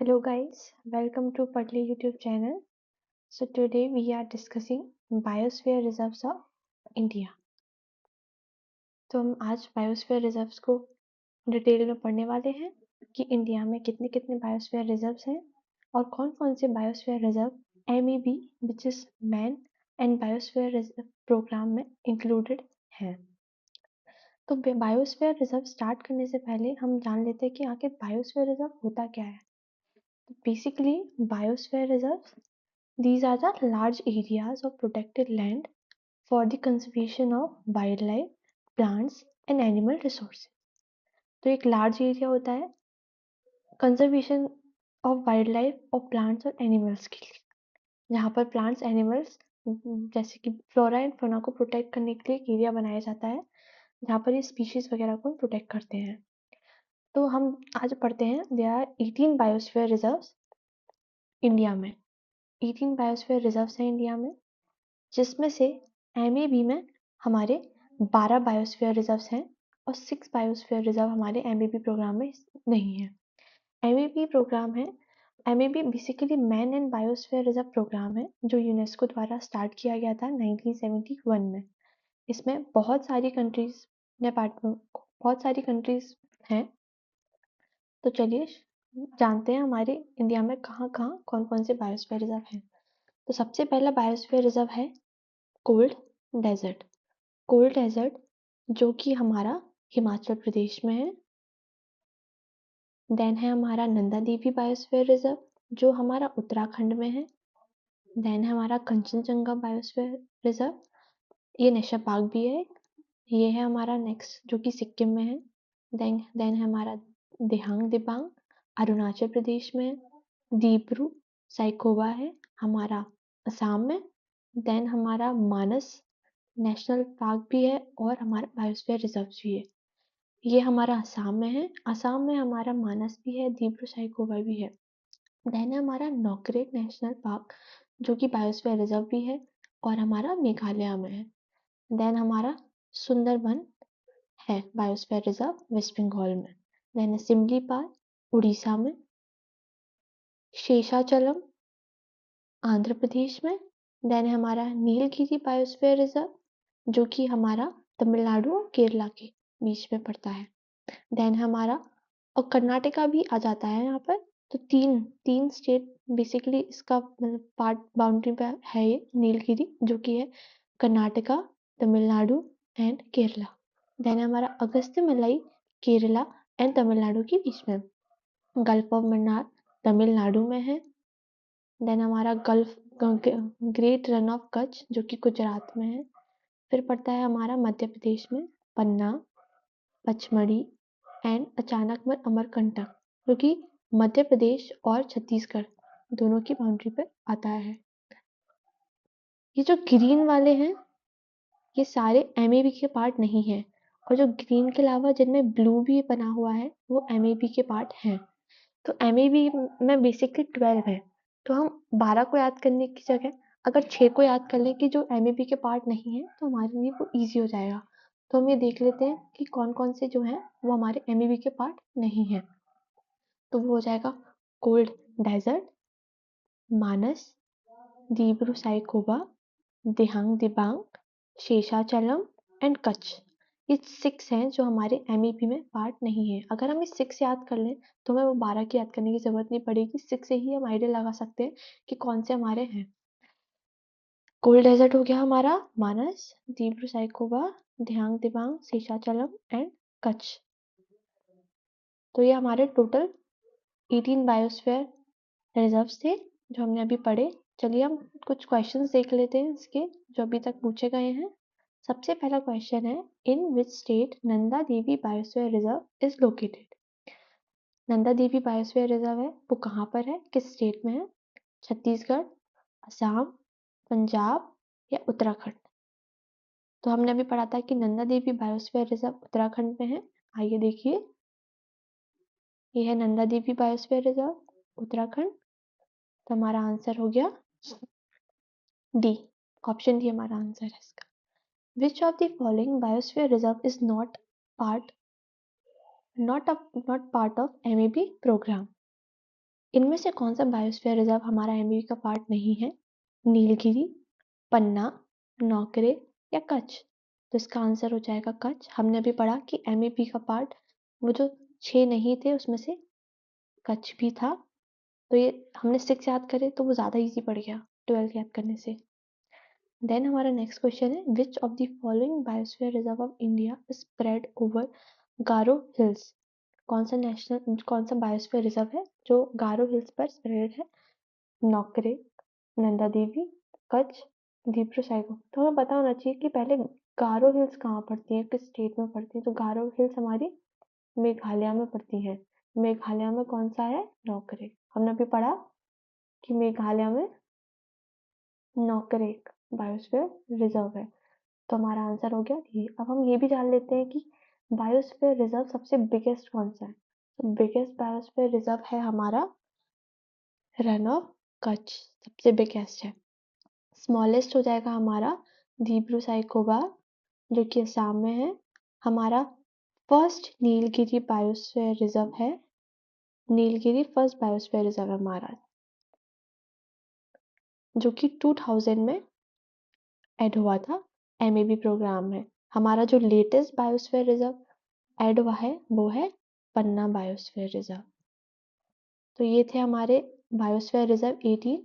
Hello guys, welcome to Padli YouTube channel. So today we are discussing Biosphere Reserves of India. तो हम आज biosphere reserves को detail में पढ़ने वाले हैं कि इंडिया में कितने कितने बायोस्फीयर रिजर्व्स हैं और कौन कौन से biosphere reserve MEB which is man and biosphere reserve programme में इंक्लूडेड हैं। तो बायोस्फीयर रिजर्व स्टार्ट करने से पहले हम जान लेते हैं कि आखिर बायोस्फीयर रिजर्व होता क्या है। Basically biosphere reserve these are the large areas of protected land for the conservation of wildlife, plants and animal resources. तो एक लार्ज एरिया होता है कंजर्वेशन ऑफ वाइल्ड लाइफ और प्लांट्स और एनिमल्स के लिए, जहाँ पर प्लांट्स एनिमल्स जैसे कि फ्लोरा एंड फौना को प्रोटेक्ट करने के लिए एक एरिया बनाया जाता है जहाँ पर ये स्पीशीज वगैरह को प्रोटेक्ट करते हैं। तो हम आज पढ़ते हैं there are 18 biosphere reserves India में। 18 बायोस्फीयर रिजर्व्स हैं इंडिया में, जिसमें से MEB में हमारे 12 बायोस्फीयर रिजर्व्स हैं और 6 बायोस्फीयर रिजर्व हमारे MEB प्रोग्राम में नहीं है। MEB प्रोग्राम है, MEB basically man and biosphere reserve programme है जो यूनेस्को द्वारा स्टार्ट किया गया था 1971 में। इसमें बहुत सारी कंट्रीज हैं। तो चलिए जानते हैं हमारे इंडिया में कहाँ कहाँ कौन कौन से बायोस्फीयर रिजर्व हैं। तो सबसे पहला बायोस्फीयर रिजर्व है कोल्ड डेजर्ट। कोल्ड डेजर्ट जो कि हमारा हिमाचल प्रदेश में है। देन है हमारा नंदा देवी बायोस्फीयर रिजर्व जो हमारा उत्तराखंड में है। देन है हमारा कंचनजंगा बायोस्फीयर रिजर्व, ये नेशनल पार्क भी है। ये है हमारा नेक्स्ट जो कि सिक्किम में है। देन है हमारा दिहांग दिबांग अरुणाचल प्रदेश में है। दीब्रू साइखोवा है हमारा असम में। देन हमारा मानस नेशनल पार्क भी है और हमारा बायोस्फीयर रिजर्व भी है, ये हमारा असम में है। असम में हमारा मानस भी है, दीब्रू साइखोवा भी है। देन है हमारा नोक्रेक नेशनल पार्क जो कि बायोस्फीयर रिजर्व भी है और हमारा मेघालय में है। देन हमारा सुंदरबन है बायोस्फीयर रिजर्व वेस्ट बंगाल में। देन है सिमली पार्क उड़ीसा में। शेषाचलम आंध्र प्रदेश में। देन है हमारा नीलगिरी बायोस्फीयर रिजर्व जो कि हमारा तमिलनाडु और केरला के बीच में पड़ता है। देन हमारा और कर्नाटका भी आ जाता है यहाँ पर। तो तीन स्टेट बेसिकली इसका मतलब पार्ट बाउंड्री पे है ये नीलगिरी जो कि है कर्नाटका, तमिलनाडु एंड केरला। देन हमारा अगस्त्य मलाई केरला एंड तमिलनाडु के बीच में। गल्फ ऑफ मन्नार तमिलनाडु में है। देन हमारा ग्रेट रन ऑफ कच्छ जो कि गुजरात में है। फिर पड़ता है हमारा मध्य प्रदेश में पन्ना, पचमढ़ी एंड अचानकमल अमरकंटक जो कि मध्य प्रदेश और छत्तीसगढ़ दोनों की बाउंड्री पर आता है। ये जो ग्रीन वाले हैं ये सारे MEB के पार्ट नहीं है, और जो ग्रीन के अलावा जिनमें ब्लू भी बना हुआ है वो MEB के पार्ट हैं। तो MEB में बेसिकली 12 है, तो हम 12 को याद करने की जगह अगर 6 को याद कर लें कि जो MEB के पार्ट नहीं है तो हमारे लिए वो ईजी हो जाएगा। तो हम ये देख लेते हैं कि कौन कौन से जो हैं वो हमारे MEB के पार्ट नहीं है। तो वो हो जाएगा cold desert, Manas, Dibru Saikhowa, Dihang Dibang, Seshachalam and Kutch. ये 6 हैं जो हमारे MEB में पार्ट नहीं है। अगर हम ये 6 याद कर लें तो हमें वो 12 की याद करने की जरूरत नहीं पड़ेगी। 6 से ही हम आइडिया लगा सकते हैं कि कौन से हमारे हैं। कोल्ड डेजर्ट हो गया हमारा मानस, दीब्रू साइखोवा, दिहांग दिबांग, शेषाचलम एंड कच्छ। तो ये हमारे टोटल 18 बायोस्फीयर रिजर्व्स थे जो हमने अभी पढ़े। चलिए हम कुछ क्वेश्चंस देख लेते हैं इसके जो अभी तक पूछे गए हैं। सबसे पहला क्वेश्चन है in which state Nanda Devi biosphere reserve is located. Nanda Devi biosphere reserve है वो कहाँ पर है, किस स्टेट में है? छत्तीसगढ़, असम, पंजाब या उत्तराखंड। तो हमने अभी पढ़ा था कि नंदा देवी बायोस्फीयर रिजर्व उत्तराखंड में है। आइए देखिए, ये है नंदा देवी बायोस्फीयर रिजर्व उत्तराखंड। तो हमारा आंसर हो गया डी, ऑप्शन डी हमारा आंसर है इसका। Which of the following biosphere reserve is not part of MEB program? इनमें से कौन सा बायोस्फीयर रिजर्व हमारा एमबीबी का पार्ट नहीं है? नीलगिरी, पन्ना, नौकरे या कच्छ? तो इसका आंसर हो जाएगा कच्छ। हमने अभी पढ़ा कि एमईपी का पार्ट वो जो 6 नहीं थे उसमें से कच्छ भी था। तो ये हमने 6 याद करे तो वो ज़्यादा इजी पड़ गया 12 याद करने से। देन हमारा नेक्स्ट क्वेश्चन है, which of the following biosphere reserve of India is spread over Garo hills? कौन सा बायोस्फीयर रिजर्व है जो गारो हिल्स पर स्प्रेड है? नौकरे, नंदा देवी, कच्छ, दीब्रू साइखो। तो हमें पता होना चाहिए कि पहले गारो हिल्स कहाँ पड़ती है, किस स्टेट में पड़ती है। तो गारो हिल्स हमारी मेघालय में पड़ती है। मेघालय में कौन सा है? नौकरे। हमने अभी पढ़ा कि मेघालय में नौकरे एक बायोस्फीयर रिजर्व है। तो हमारा आंसर हो गया ये। अब हम ये भी जान लेते हैं कि बायोस्फीयर रिजर्व सबसे बिगेस्ट कौन सा है। तो बिगेस्ट बायोस्फीयर रिजर्व है हमारा रन ऑफ कच्छ, सबसे बिगेस्ट है। स्मॉलेस्ट हो जाएगा हमारा दीब्रू साइखोवा जो कि असम में है। हमारा फर्स्ट नीलगिरी बायोस्फीयर रिजर्व है। नीलगिरी फर्स्ट बायोस्फीयर रिजर्व है हमारा, जो कि 2000 में ऐड हुआ था एमएबी प्रोग्राम में। हमारा जो लेटेस्ट बायोस्फीयर रिजर्व ऐड हुआ है वो है पन्ना बायोस्फीयर रिजर्व। तो ये थे हमारे बायोस्फीयर रिजर्व 18